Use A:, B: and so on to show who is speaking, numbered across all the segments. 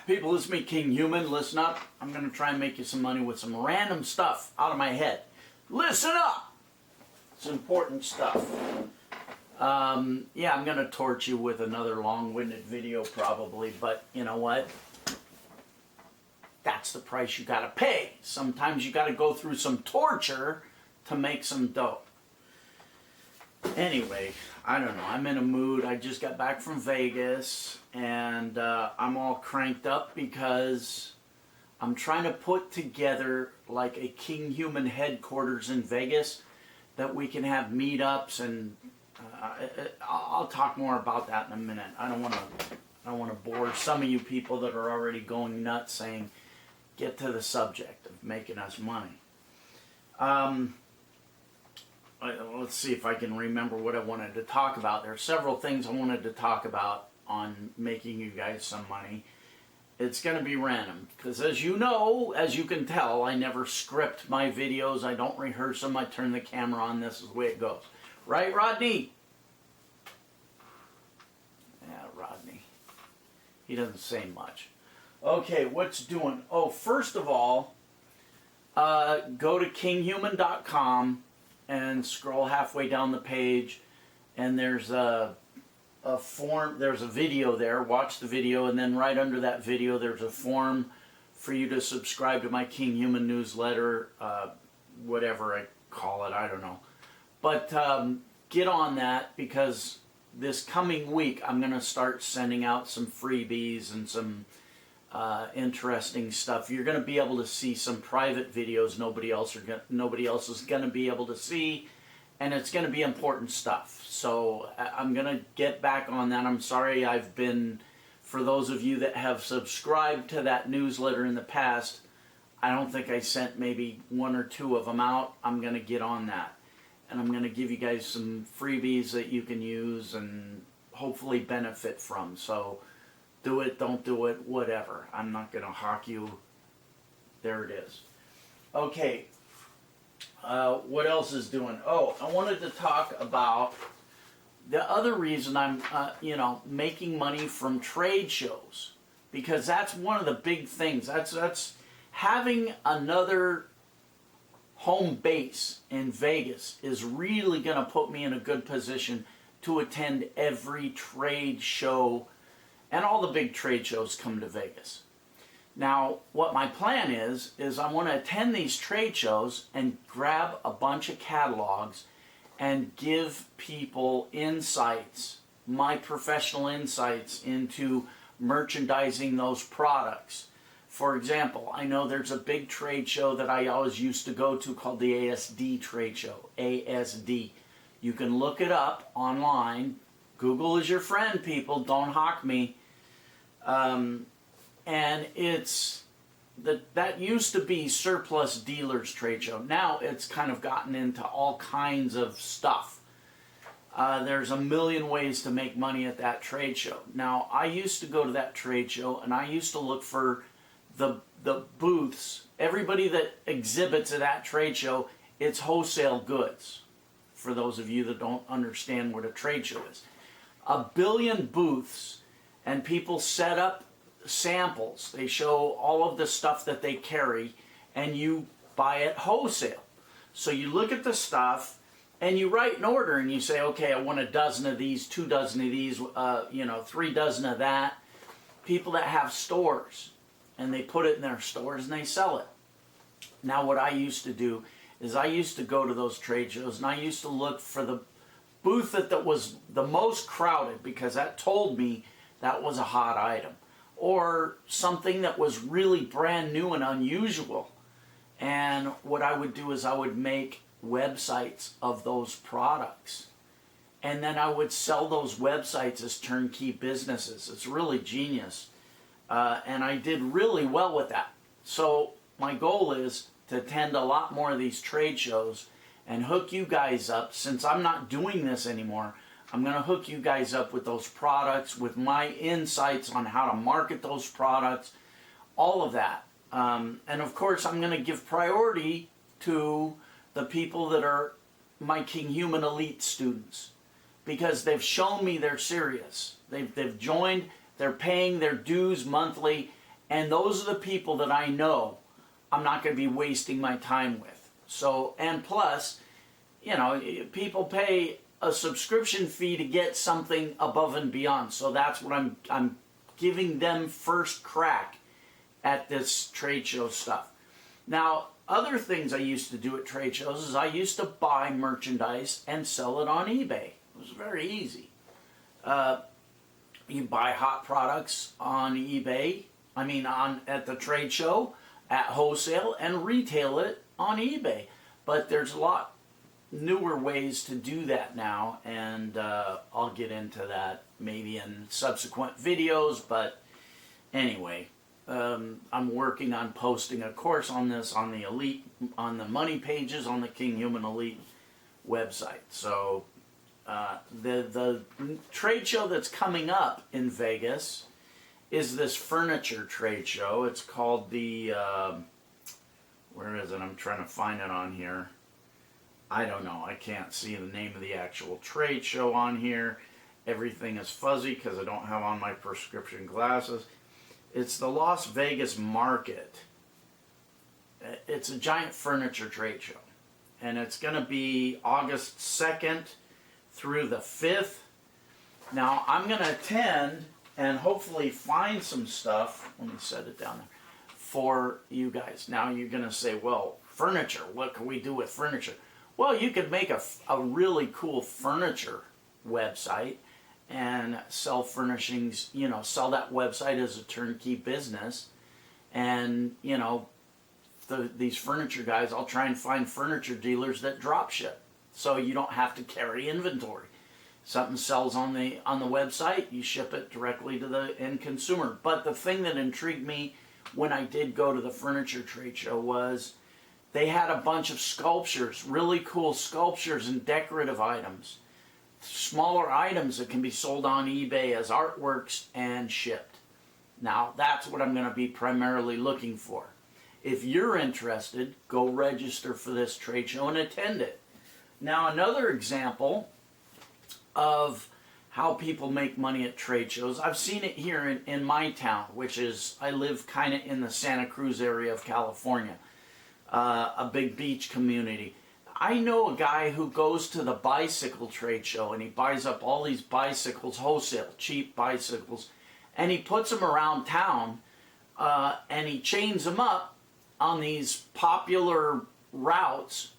A: People, it's me, Kinghuman. Listen up. I'm going to try and make you some money with some random stuff out of my head. Listen up! It's important stuff. Yeah, I'm going to torture you with another long-winded video probably, but you know what? That's the price you got to pay. Sometimes you got to go through some torture to make some dough. Anyway, I don't know. I'm in a mood. I just got back from Vegas, and I'm all cranked up because I'm trying to put together like a Kinghuman headquarters in Vegas that we can have meetups, and I'll talk more about that in a minute. I don't want to bore some of you people that are already going nuts saying, get to the subject of making us money. Let's see if I can remember what I wanted to talk about. There are several things I wanted to talk about on making you guys some money. It's going to be random because, as you know, as you can tell, I never script my videos. I don't rehearse them. I turn the camera on. This is the way it goes. Right, Rodney? Yeah, Rodney. He doesn't say much. Okay, what's doing? Oh, first of all, go to kinghuman.com and scroll halfway down the page, and there's a form, there's a video there. Watch the video, and then right under that video there's a form for you to subscribe to my Kinghuman newsletter, whatever I call it, I don't know. But get on that, because this coming week I'm going to start sending out some freebies and some interesting stuff. You're going to be able to see some private videos nobody else is going to be able to see, and it's going to be important stuff. So I'm going to get back on that. I'm sorry I've been, for those of you that have subscribed to that newsletter in the past, I don't think I sent maybe 1 or 2 of them out. I'm going to get on that, and I'm going to give you guys some freebies that you can use and hopefully benefit from. So do it, don't do it, whatever. I'm not going to hawk you. There it is. Okay. What else is doing? Oh, I wanted to talk about the other reason I'm, making money from trade shows, because that's one of the big things. That's having another home base in Vegas is really going to put me in a good position to attend every trade show. And all the big trade shows come to Vegas. Now, what my plan is I want to attend these trade shows and grab a bunch of catalogs and give people insights, my professional insights into merchandising those products. For example, I know there's a big trade show that I always used to go to called the ASD trade show, ASD. You can look it up online. Google is your friend, people. Don't hawk me. And it's that used to be Surplus Dealers Trade Show. Now it's kind of gotten into all kinds of stuff. There's a million ways to make money at that trade show. Now, I used to go to that trade show, and I used to look for the booths. Everybody that exhibits at that trade show, it's wholesale goods. For those of you that don't understand what a trade show is. 1 billion booths, and people set up samples. They show all of the stuff that they carry, and you buy it wholesale. So you look at the stuff, and you write an order, and you say, okay, I want 12 of these, 2 dozen of these, 3 dozen of that. People that have stores, and they put it in their stores, and they sell it. Now, what I used to do is I used to go to those trade shows, and I used to look for the booth that was the most crowded, because that told me that was a hot item, or something that was really brand new and unusual. And what I would do is I would make websites of those products, and then I would sell those websites as turnkey businesses. It's really genius, and I did really well with that. So my goal is to attend a lot more of these trade shows and hook you guys up. Since I'm not doing this anymore, I'm going to hook you guys up with those products, with my insights on how to market those products, all of that. And of course, I'm going to give priority to the people that are my Kinghuman Elite students, because they've shown me they're serious. They've joined, they're paying their dues monthly, And those are the people that I know I'm not going to be wasting my time with. So, and plus, you know, people pay a subscription fee to get something above and beyond. So that's what I'm giving them first crack at this trade show stuff. Now, other things I used to do at trade shows is I used to buy merchandise and sell it on eBay. It was very easy. You buy hot products on eBay, at the trade show, at Wholesale, and retail it on eBay. But there's a lot newer ways to do that now, and I'll get into that maybe in subsequent videos. But anyway, I'm working on posting a course on this on the money pages on the Kinghuman Elite website. So the trade show that's coming up in Vegas is this furniture trade show. It's called the where is it? I'm trying to find it on here. I don't know. I can't see the name of the actual trade show on here. Everything is fuzzy because I don't have on my prescription glasses. It's the Las Vegas Market. It's a giant furniture trade show. And it's going to be August 2nd through the 5th. Now, I'm going to attend and hopefully find some stuff. Let me set it down there for you guys. Now, you're going to say, well, furniture. What can we do with furniture? Well, you could make a really cool furniture website and sell furnishings, you know, sell that website as a turnkey business. And, you know, these furniture guys, I'll try and find furniture dealers that drop ship, so you don't have to carry inventory. Something sells on the website, you ship it directly to the end consumer. But the thing that intrigued me when I did go to the furniture trade show was they had a bunch of sculptures, really cool sculptures and decorative items, smaller items that can be sold on eBay as artworks and shipped. Now, that's what I'm going to be primarily looking for. If you're interested, go register for this trade show and attend it. Now, another example of how people make money at trade shows, I've seen it here in my town, which is, I live kind of in the Santa Cruz area of California, a big beach community. I know a guy who goes to the bicycle trade show and he buys up all these bicycles wholesale, cheap bicycles, and he puts them around town and he chains them up on these popular routes,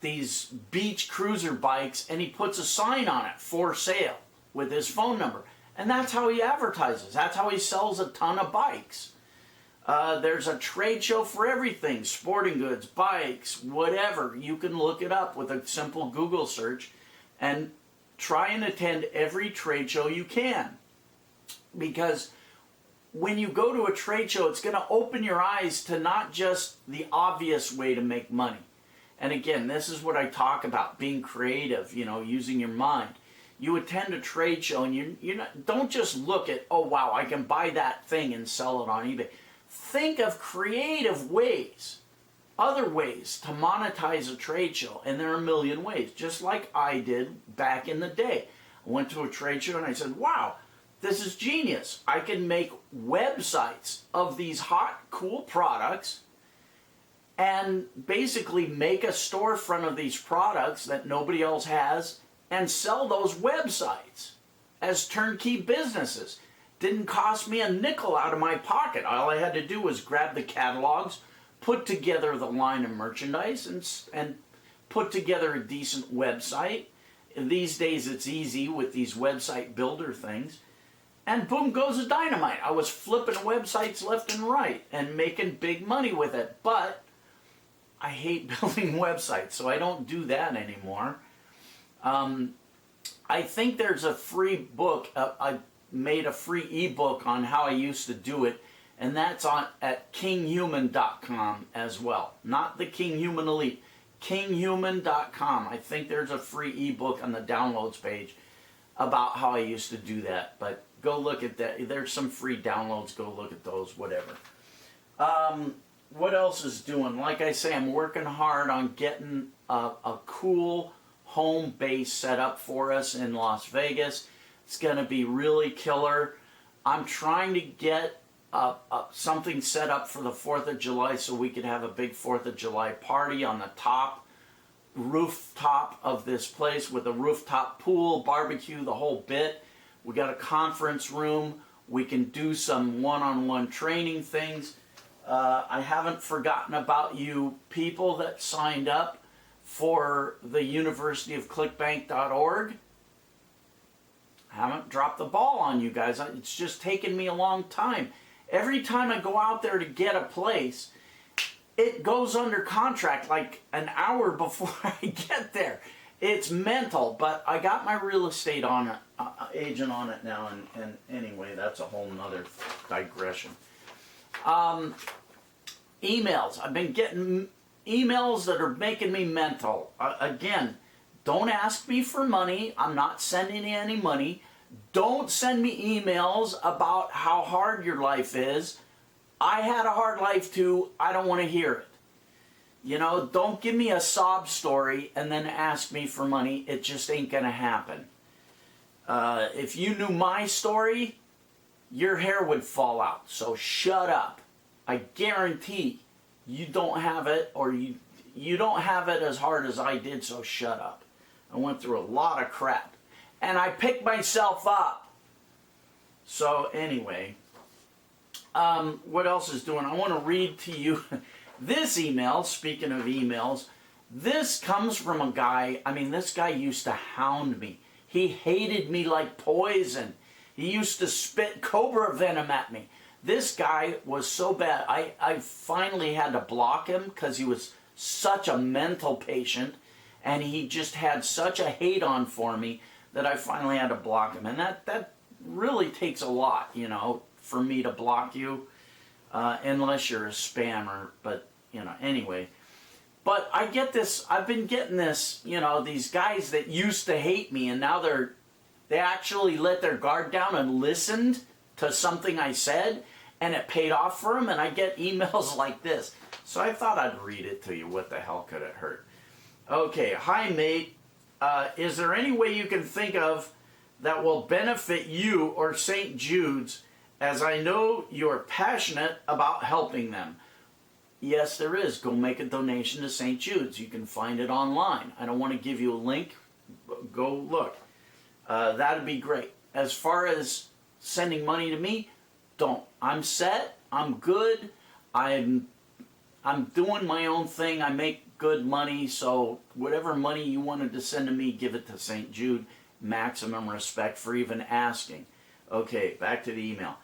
A: these beach cruiser bikes, and he puts a sign on it, for sale, with his phone number. And that's how he advertises. That's how he sells a ton of bikes. There's a trade show for everything, sporting goods, bikes, whatever. You can look it up with a simple Google search and try and attend every trade show you can. Because when you go to a trade show, it's going to open your eyes to not just the obvious way to make money. And again, this is what I talk about, being creative, you know, using your mind. You attend a trade show and don't just look at, oh, wow, I can buy that thing and sell it on eBay. Think of creative ways, other ways to monetize a trade show. And there are a million ways, just like I did back in the day. I went to a trade show and I said, wow, this is genius. I can make websites of these hot, cool products and basically make a storefront of these products that nobody else has and sell those websites as turnkey businesses. Didn't cost me a nickel out of my pocket. All I had to do was grab the catalogs, put together the line of merchandise, and put together a decent website. These days it's easy with these website builder things. And boom goes the dynamite. I was flipping websites left and right and making big money with it. But I hate building websites, so I don't do that anymore. I think there's a free book. I made a free ebook on how I used to do it, and that's at Kinghuman.com as well. Not the Kinghuman Elite. Kinghuman.com. I think there's a free ebook on the downloads page about how I used to do that. But go look at that. There's some free downloads. Go look at those, whatever. What else is doing? Like I say, I'm working hard on getting a cool home base set up for us in Las Vegas. It's going to be really killer. I'm trying to get something set up for the 4th of July so we could have a big 4th of July party on the rooftop of this place with a rooftop pool, barbecue, the whole bit. We got a conference room. We can do some one-on-one training things. I haven't forgotten about you people that signed up for the universityofclickbank.org. I haven't dropped the ball on you guys. It's just taken me a long time. Every time I go out there to get a place, it goes under contract like an hour before I get there. It's mental, but I got my real estate agent on it now, and anyway, that's a whole nother digression. Emails. I've been getting emails that are making me mental. Again, don't ask me for money. I'm not sending you any money. Don't send me emails about how hard your life is. I had a hard life too. I don't want to hear it. You know, don't give me a sob story and then ask me for money. It just ain't going to happen. If you knew my story, your hair would fall out. So shut up. I guarantee you don't have it, or you don't have it as hard as I did, so shut up. I went through a lot of crap. And I picked myself up. So anyway, what else is doing? I want to read to you this email. Speaking of emails, this comes from a guy. I mean, this guy used to hound me. He hated me like poison. He used to spit cobra venom at me. This guy was so bad. I finally had to block him because he was such a mental patient, and he just had such a hate on for me that I finally had to block him. And that really takes a lot, you know, for me to block you, unless you're a spammer. But, you know, anyway. But I get this, I've been getting this, you know, these guys that used to hate me, and now they actually let their guard down and listened to something I said, and it paid off for them, and I get emails like this. So I thought I'd read it to you. What the hell could it hurt? Okay, hi mate. Is there any way you can think of that will benefit you or St. Jude's, as I know you're passionate about helping them? Yes, there is. Go make a donation to St. Jude's. You can find it online. I don't want to give you a link. Go look. That'd be great. As far as sending money to me, don't. I'm set. I'm good. I'm doing my own thing. I make good money, so whatever money you wanted to send to me, give it to St. Jude. Maximum respect for even asking. Okay, back to the email.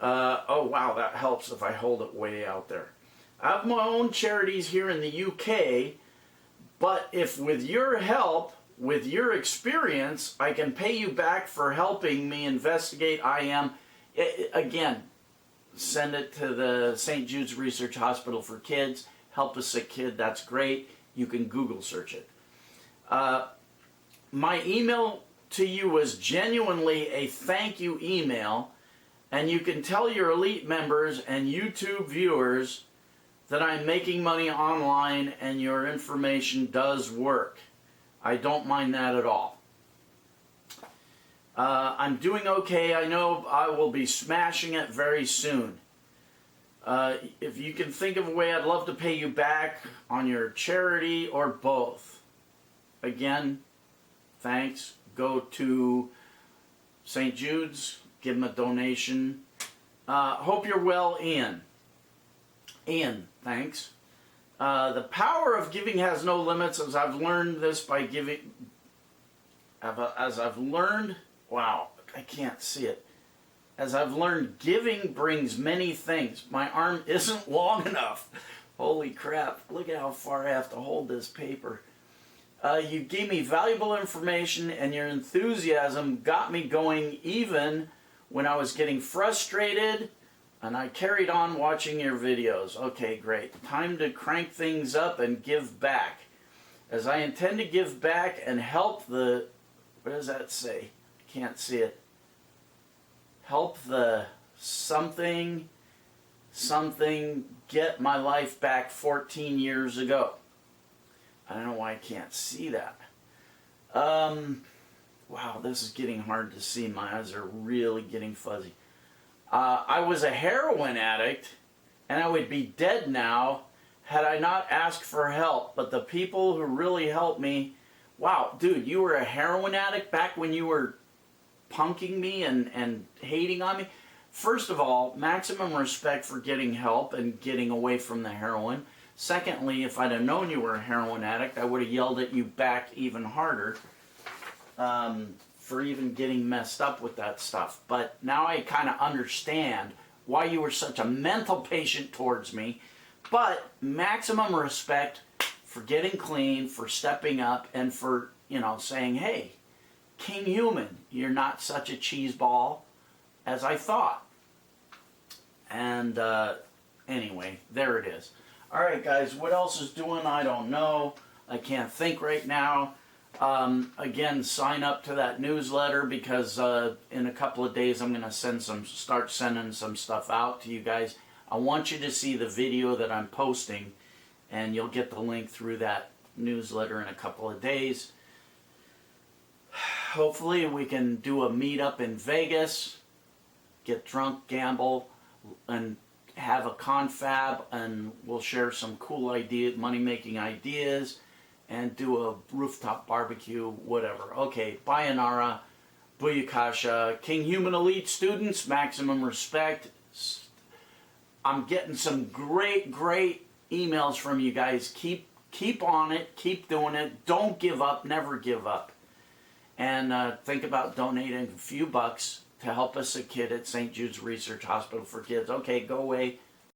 A: Oh wow, that helps if I hold it way out there. I have my own charities here in the UK, but if with your help, with your experience, I can pay you back for helping me investigate IM, again, send it to the St. Jude's Research Hospital for Kids. Help a sick kid, that's great. You can Google search it. My email to you was genuinely a thank you email, and you can tell your elite members and YouTube viewers that I'm making money online and your information does work. I don't mind that at all. I'm doing okay. I know I will be smashing it very soon. If you can think of a way, I'd love to pay you back on your charity or both. Again, thanks. Go to St. Jude's, give them a donation. Hope you're well, Ian. Ian, thanks. The power of giving has no limits, as I've learned this by giving. As I've learned, wow, I can't see it. As I've learned, giving brings many things. My arm isn't long enough. Holy crap, look at how far I have to hold this paper. You gave me valuable information, and your enthusiasm got me going even when I was getting frustrated, and I carried on watching your videos. Okay, great. Time to crank things up and give back. As I intend to give back and help the, what does that say? I can't see it. Help the something get my life back 14 years ago. I don't know why I can't see that. Wow, this is getting hard to see. My eyes are really getting fuzzy. I was a heroin addict, and I would be dead now had I not asked for help. But the people who really helped me, wow, dude, you were a heroin addict back when you were punking me and hating on me? First of all, maximum respect for getting help and getting away from the heroin. Secondly, if I'd have known you were a heroin addict, I would have yelled at you back even harder for even getting messed up with that stuff. But now I kind of understand why you were such a mental patient towards me. But maximum respect for getting clean, for stepping up, and for, saying, hey, Kinghuman, you're not such a cheeseball as I thought. And anyway, there it is. All right, guys, what else is doing? I don't know. I can't think right now. Again, sign up to that newsletter because in a couple of days I'm going to start sending some stuff out to you guys. I want you to see the video that I'm posting, and you'll get the link through that newsletter in a couple of days. Hopefully we can do a meetup in Vegas, get drunk, gamble, and have a confab, and we'll share some cool ideas, money-making ideas, and do a rooftop barbecue, whatever. Okay, Bayanara, Buyakasha, Kinghuman Elite students, maximum respect. I'm getting some great emails from you guys. Keep on it, keep doing it. Don't give up, never give up. And think about donating a few bucks to help us a kid at St. Jude's Research Hospital for Kids. Okay, go away.